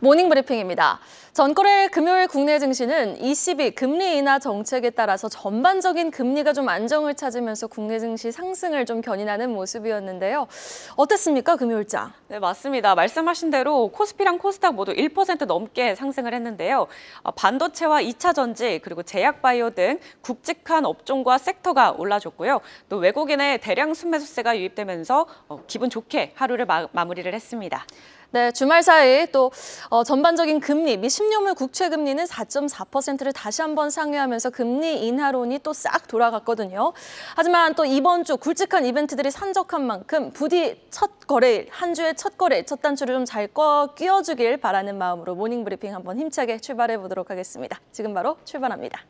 모닝 브리핑입니다. 전거래 금요일 국내 증시는 ECB 금리 인하 정책에 따라서 전반적인 금리가 좀 안정을 찾으면서 국내 증시 상승을 좀 견인하는 모습이었는데요. 어땠습니까, 금요일장? 네, 맞습니다. 말씀하신 대로 코스피랑 코스닥 모두 1% 넘게 상승을 했는데요. 반도체와 2차 전지 그리고 제약바이오 등 굵직한 업종과 섹터가 올라줬고요. 또 외국인의 대량 순매수세가 유입되면서 기분 좋게 하루를 마무리를 했습니다. 네, 주말 사이 또 전반적인 금리, 미 10년물 국채 금리는 4.4%를 다시 한번 상회하면서 금리 인하론이 또 싹 돌아갔거든요. 하지만 또 이번 주 굵직한 이벤트들이 산적한 만큼 부디 첫 거래일, 한 주의 첫 거래일, 첫 단추를 좀 잘 끼워주길 바라는 마음으로 모닝 브리핑 한번 힘차게 출발해 보도록 하겠습니다. 지금 바로 출발합니다.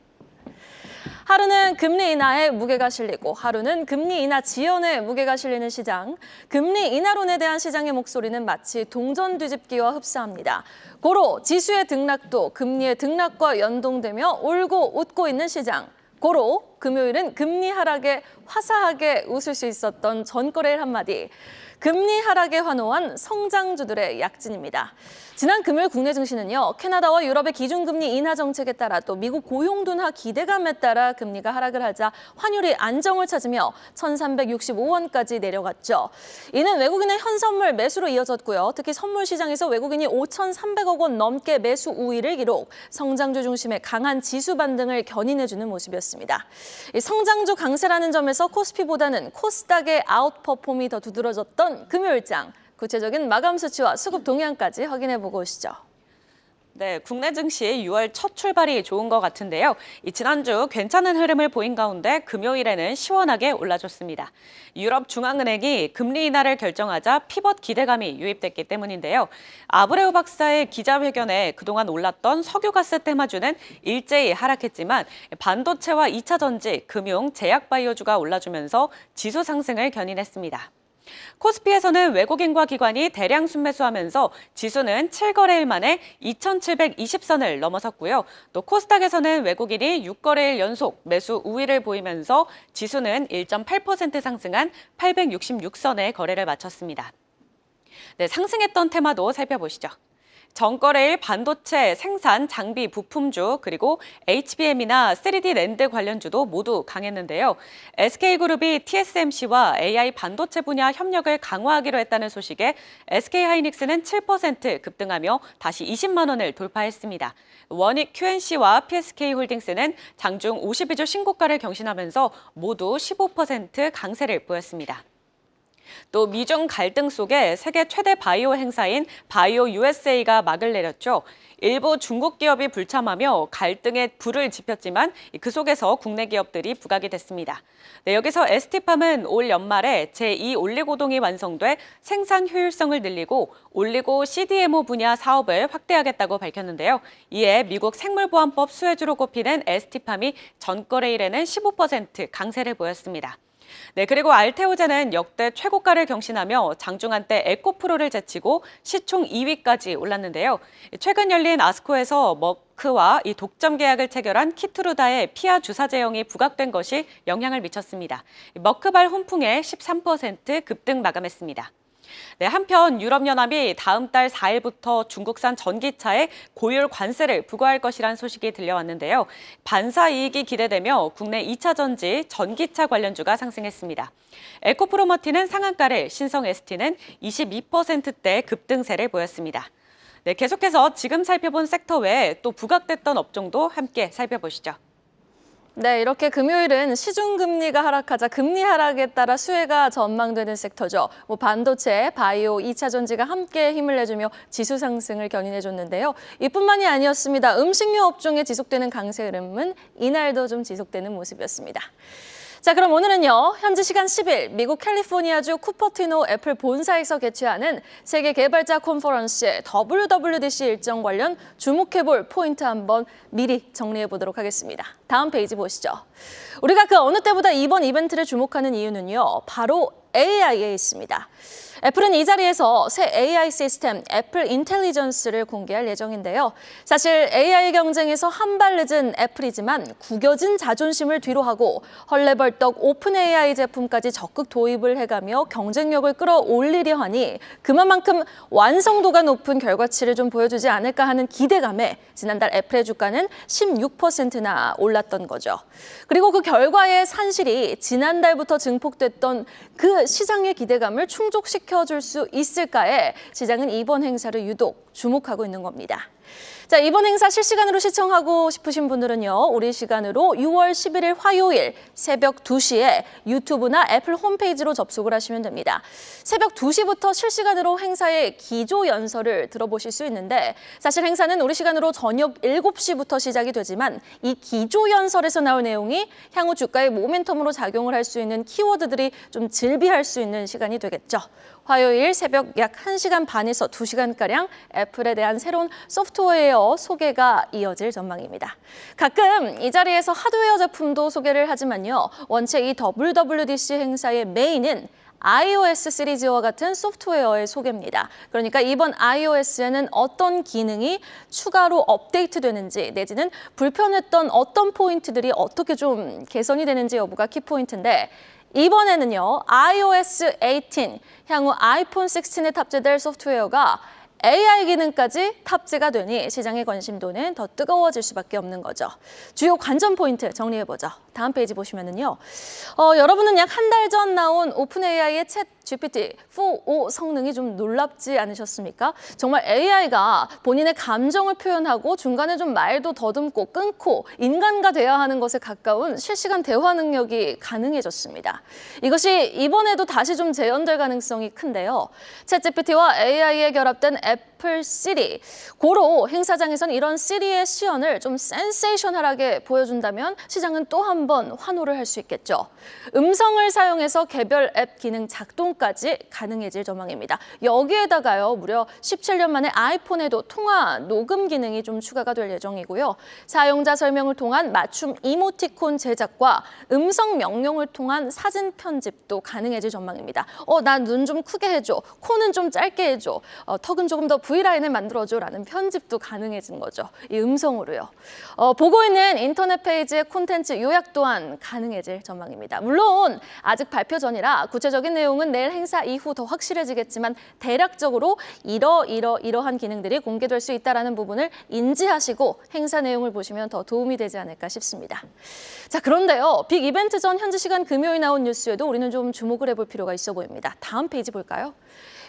하루는 금리 인하에 무게가 실리고 하루는 금리 인하 지연에 무게가 실리는 시장. 금리 인하론에 대한 시장의 목소리는 마치 동전 뒤집기와 흡사합니다. 고로 지수의 등락도 금리의 등락과 연동되며 울고 웃고 있는 시장. 고로 금요일은 금리 하락에 화사하게 웃을 수 있었던 전거래일 한마디. 금리 하락에 환호한 성장주들의 약진입니다. 지난 금요일 국내 증시는요, 캐나다와 유럽의 기준금리 인하 정책에 따라 또 미국 고용 둔화 기대감에 따라 금리가 하락을 하자 환율이 안정을 찾으며 1,365원까지 내려갔죠. 이는 외국인의 현선물 매수로 이어졌고요. 특히 선물 시장에서 외국인이 5,300억 원 넘게 매수 우위를 기록, 성장주 중심의 강한 지수 반등을 견인해주는 모습이었습니다. 이 성장주 강세라는 점에서 코스피보다는 코스닥의 아웃퍼폼이 더 두드러졌던 금요일장. 구체적인 마감 수치와 수급 동향까지 확인해보고 오시죠. 네, 국내 증시 6월 첫 출발이 좋은 것 같은데요. 지난주 괜찮은 흐름을 보인 가운데 금요일에는 시원하게 올라줬습니다. 유럽 중앙은행이 금리 인하를 결정하자 피벗 기대감이 유입됐기 때문인데요. 아브레우 박사의 기자회견에 그동안 올랐던 석유가스 테마주는 일제히 하락했지만 반도체와 2차 전지, 금융, 제약바이오주가 올라주면서 지수 상승을 견인했습니다. 코스피에서는 외국인과 기관이 대량 순매수하면서 지수는 7거래일 만에 2,720선을 넘어섰고요. 또 코스닥에서는 외국인이 6거래일 연속 매수 우위를 보이면서 지수는 1.8% 상승한 866선에 거래를 마쳤습니다. 네, 상승했던 테마도 살펴보시죠. 전거래일 반도체, 생산, 장비, 부품주, 그리고 HBM이나 3D 랜드 관련주도 모두 강했는데요. SK그룹이 TSMC와 AI 반도체 분야 협력을 강화하기로 했다는 소식에 SK하이닉스는 7% 급등하며 다시 20만 원을 돌파했습니다. 원익 QNC와 PSK홀딩스는 장중 52주 신고가를 경신하면서 모두 15% 강세를 보였습니다. 또 미중 갈등 속에 세계 최대 바이오 행사인 바이오 USA가 막을 내렸죠. 일부 중국 기업이 불참하며 갈등에 불을 지폈지만 그 속에서 국내 기업들이 부각이 됐습니다. 네, 여기서 ST팜은 올 연말에 제2 올리고동이 완성돼 생산 효율성을 늘리고 올리고 CDMO 분야 사업을 확대하겠다고 밝혔는데요. 이에 미국 생물보안법 수혜주로 꼽히는 ST팜이 전거래일에는 15% 강세를 보였습니다. 네, 그리고 알테오제는 역대 최고가를 경신하며 장중 한때 에코프로를 제치고 시총 2위까지 올랐는데요. 최근 열린 아스코에서 머크와 이 독점 계약을 체결한 키트루다의 피하 주사 제형이 부각된 것이 영향을 미쳤습니다. 머크발 훈풍에 13% 급등 마감했습니다. 네, 한편 유럽연합이 다음 달 4일부터 중국산 전기차에 고율 관세를 부과할 것이란 소식이 들려왔는데요. 반사 이익이 기대되며 국내 2차 전지, 전기차 관련주가 상승했습니다. 에코프로머티는 상한가를, 신성 ST는 22%대 급등세를 보였습니다. 네, 계속해서 지금 살펴본 섹터 외에 또 부각됐던 업종도 함께 살펴보시죠. 네, 이렇게 금요일은 시중금리가 하락하자 금리 하락에 따라 수혜가 전망되는 섹터죠. 반도체, 바이오, 2차 전지가 함께 힘을 내주며 지수 상승을 견인해줬는데요. 이뿐만이 아니었습니다. 음식료 업종에 지속되는 강세 흐름은 이날도 좀 지속되는 모습이었습니다. 자, 그럼 오늘은요, 현지 시간 10일 미국 캘리포니아주 쿠퍼티노 애플 본사에서 개최하는 세계 개발자 컨퍼런스의 WWDC 일정 관련 주목해볼 포인트 한번 미리 정리해보도록 하겠습니다. 다음 페이지 보시죠. 우리가 그 어느 때보다 이번 이벤트를 주목하는 이유는요, 바로 AI에 있습니다. 애플은 이 자리에서 새 AI 시스템 애플 인텔리전스를 공개할 예정인데요. 사실 AI 경쟁에서 한 발 늦은 애플이지만 구겨진 자존심을 뒤로하고 헐레벌떡 오픈 AI 제품까지 적극 도입을 해가며 경쟁력을 끌어올리려 하니 그만큼 완성도가 높은 결과치를 좀 보여주지 않을까 하는 기대감에 지난달 애플의 주가는 16%나 올랐던 거죠. 그리고 그 결과의 산실이 지난달부터 증폭됐던 그 시장의 기대감을 충족시켜줄 수 있을까에 시장은 이번 행사를 유독 주목하고 있는 겁니다. 자, 이번 행사 실시간으로 시청하고 싶으신 분들은요, 우리 시간으로 6월 11일 화요일 새벽 2시에 유튜브나 애플 홈페이지로 접속을 하시면 됩니다. 새벽 2시부터 실시간으로 행사의 기조 연설을 들어보실 수 있는데 사실 행사는 우리 시간으로 저녁 7시부터 시작이 되지만 이 기조 연설에서 나올 내용이 향후 주가의 모멘텀으로 작용을 할 수 있는 키워드들이 좀 즐비할 수 있는 시간이 되겠죠. 화요일 새벽 약 1시간 반에서 2시간가량 애플에 대한 새로운 소프트웨어 소개가 이어질 전망입니다. 가끔 이 자리에서 하드웨어 제품도 소개를 하지만요. 원체 이 WWDC 행사의 메인은 iOS 시리즈와 같은 소프트웨어의 소개입니다. 그러니까 이번 iOS에는 어떤 기능이 추가로 업데이트되는지 내지는 불편했던 어떤 포인트들이 어떻게 좀 개선이 되는지 여부가 키포인트인데 이번에는요, iOS 18, 향후 아이폰 16에 탑재될 소프트웨어가 AI 기능까지 탑재가 되니 시장의 관심도는 더 뜨거워질 수밖에 없는 거죠. 주요 관전 포인트 정리해보죠. 다음 페이지 보시면은요. 여러분은 약 한 달 전 나온 오픈AI의 챗 GPT-4o 성능이 좀 놀랍지 않으셨습니까? 정말 AI가 본인의 감정을 표현하고 중간에 좀 말도 더듬고 끊고 인간과 대화하는 것에 가까운 실시간 대화 능력이 가능해졌습니다. 이것이 이번에도 다시 좀 재현될 가능성이 큰데요. 챗 GPT와 AI에 결합된 애플 시리. 고로 행사장에선 이런 시리의 시연을 좀 센세이셔널하게 보여준다면 시장은 또 한 번 환호를 할 수 있겠죠. 음성을 사용해서 개별 앱 기능 작동까지 가능해질 전망입니다. 여기에다가요, 무려 17년 만에 아이폰에도 통화 녹음 기능이 좀 추가가 될 예정이고요. 사용자 설명을 통한 맞춤 이모티콘 제작과 음성 명령을 통한 사진 편집도 가능해질 전망입니다. 나 눈 좀 크게 해줘, 코는 좀 짧게 해줘, 턱은 조금 더 V라인을 만들어줘라는 편집도 가능해진 거죠. 이 음성으로요. 보고 있는 인터넷 페이지의 콘텐츠 요약 또한 가능해질 전망입니다. 물론 아직 발표 전이라 구체적인 내용은 내일 행사 이후 더 확실해지겠지만 대략적으로 이러한 기능들이 공개될 수 있다는 부분을 인지하시고 행사 내용을 보시면 더 도움이 되지 않을까 싶습니다. 자, 그런데요. 빅 이벤트 전 현지 시간 금요일 나온 뉴스에도 우리는 좀 주목을 해볼 필요가 있어 보입니다. 다음 페이지 볼까요?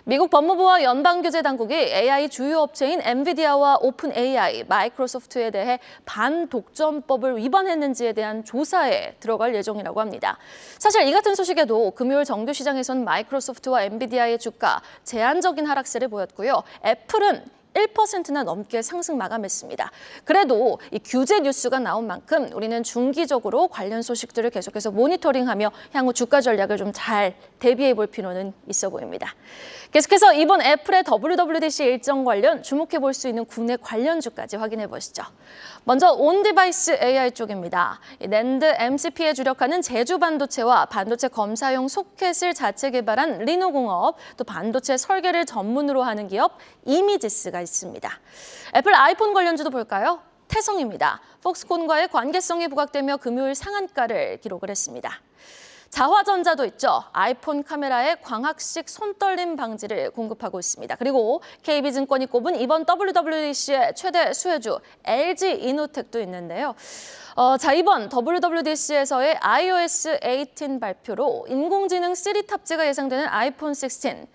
미국 법무부와 연방규제당국이 AI 주요 업체인 엔비디아와 오픈AI, 마이크로소프트에 대해 반독점법을 위반했는지에 대한 조사에 들어갈 예정이라고 합니다. 사실 이 같은 소식에도 금요일 정규 시장에선 마이크로소프트와 엔비디아의 주가 제한적인 하락세를 보였고요. 애플은 1%나 넘게 상승 마감했습니다. 그래도 이 규제 뉴스가 나온 만큼 우리는 중기적으로 관련 소식들을 계속해서 모니터링하며 향후 주가 전략을 좀 잘 대비해 볼 필요는 있어 보입니다. 계속해서 이번 애플의 WWDC 일정 관련 주목해 볼 수 있는 국내 관련주까지 확인해 보시죠. 먼저 온디바이스 AI 쪽입니다. 낸드 MCP에 주력하는 제주 반도체와 반도체 검사용 소켓을 자체 개발한 리노공업, 또 반도체 설계를 전문으로 하는 기업 이미지스가 있습니다. 애플 아이폰 관련주도 볼까요? 태성입니다. 폭스콘과의 관계성이 부각되며 금요일 상한가를 기록을 했습니다. 자화전자도 있죠. 아이폰 카메라의 광학식 손떨림 방지를 공급하고 있습니다. 그리고 KB증권이 꼽은 이번 WWDC의 최대 수혜주 LG이노텍도 있는데요. 이번 WWDC에서의 iOS 18 발표로 인공지능 Siri 탑재가 예상되는 아이폰 16.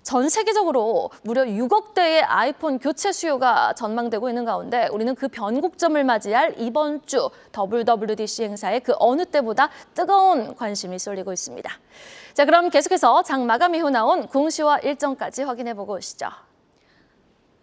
전 세계적으로 무려 6억 대의 아이폰 교체 수요가 전망되고 있는 가운데 우리는 그 변곡점을 맞이할 이번 주 WWDC 행사에 그 어느 때보다 뜨거운 관심이 쏠리고 있습니다. 자, 그럼 계속해서 장 마감 이후 나온 공시와 일정까지 확인해보고 오시죠.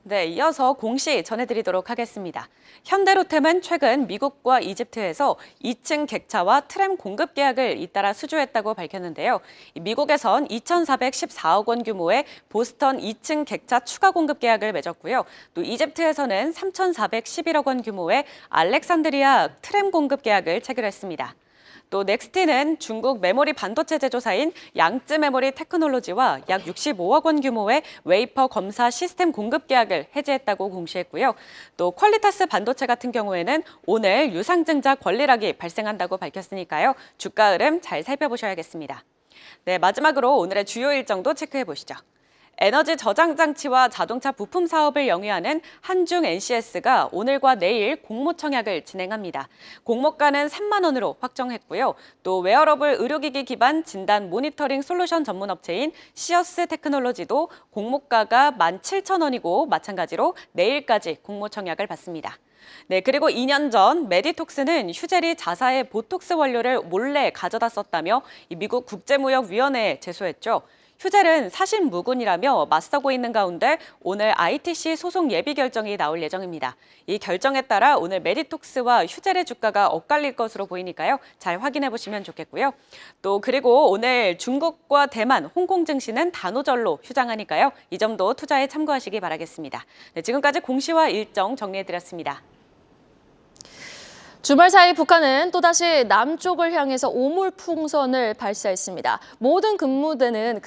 네, 이어서 공시 전해드리도록 하겠습니다. 현대로템은 최근 미국과 이집트에서 2층 객차와 트램 공급 계약을 잇따라 수주했다고 밝혔는데요. 미국에선 2,414억 원 규모의 보스턴 2층 객차 추가 공급 계약을 맺었고요. 또 이집트에서는 3,411억 원 규모의 알렉산드리아 트램 공급 계약을 체결했습니다. 또 넥스티는 중국 메모리 반도체 제조사인 양쯔 메모리 테크놀로지와 약 65억 원 규모의 웨이퍼 검사 시스템 공급 계약을 해지했다고 공시했고요. 또 퀄리타스 반도체 같은 경우에는 오늘 유상증자 권리락이 발생한다고 밝혔으니까요. 주가 흐름 잘 살펴보셔야겠습니다. 네, 마지막으로 오늘의 주요 일정도 체크해 보시죠. 에너지 저장 장치와 자동차 부품 사업을 영위하는 한중 NCS가 오늘과 내일 공모 청약을 진행합니다. 공모가는 3만 원으로 확정했고요. 또 웨어러블 의료기기 기반 진단 모니터링 솔루션 전문 업체인 시어스 테크놀로지도 공모가가 17,000원이고 마찬가지로 내일까지 공모 청약을 받습니다. 네, 그리고 2년 전 메디톡스는 휴젤이 자사의 보톡스 원료를 몰래 가져다 썼다며 미국 국제무역위원회에 제소했죠. 휴젤은 사실 무근이라며 맞서고 있는 가운데 오늘 ITC 소송 예비 결정이 나올 예정입니다. 이 결정에 따라 오늘 메디톡스와 휴젤의 주가가 엇갈릴 것으로 보이니까요. 잘 확인해 보시면 좋겠고요. 또 그리고 오늘 중국과 대만, 홍콩 증시는 단오절로 휴장하니까요. 이 점도 투자에 참고하시기 바라겠습니다. 네, 지금까지 공시와 일정 정리해 드렸습니다. 주말 사이 북한은 또다시 남쪽을 향해서 오물풍선을 발사했습니다. 모든 근부대는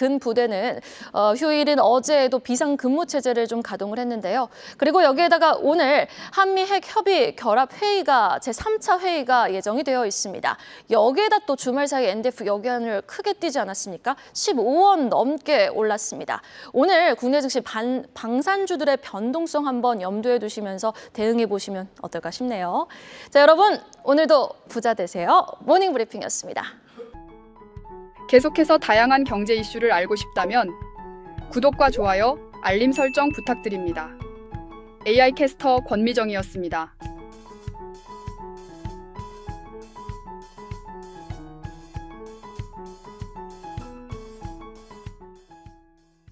휴일인 어제에도 비상근무체제를 좀 가동을 했는데요. 그리고 여기에다가 오늘 한미 핵협의 결합회의가 제3차 회의가 예정이 되어 있습니다. 여기에다 또 주말 사이 NDF 여기안을 크게 뛰지 않았습니까? 15원 넘게 올랐습니다. 오늘 국내 증시 방산주들의 변동성 한번 염두에 두시면서 대응해 보시면 어떨까 싶네요. 자, 여러분. 오늘도 부자 되세요. 모닝 브리핑이었습니다. 계속해서 다양한 경제 이슈를 알고 싶다면 구독과 좋아요, 알림 설정 부탁드립니다. AI 캐스터 권미정이었습니다.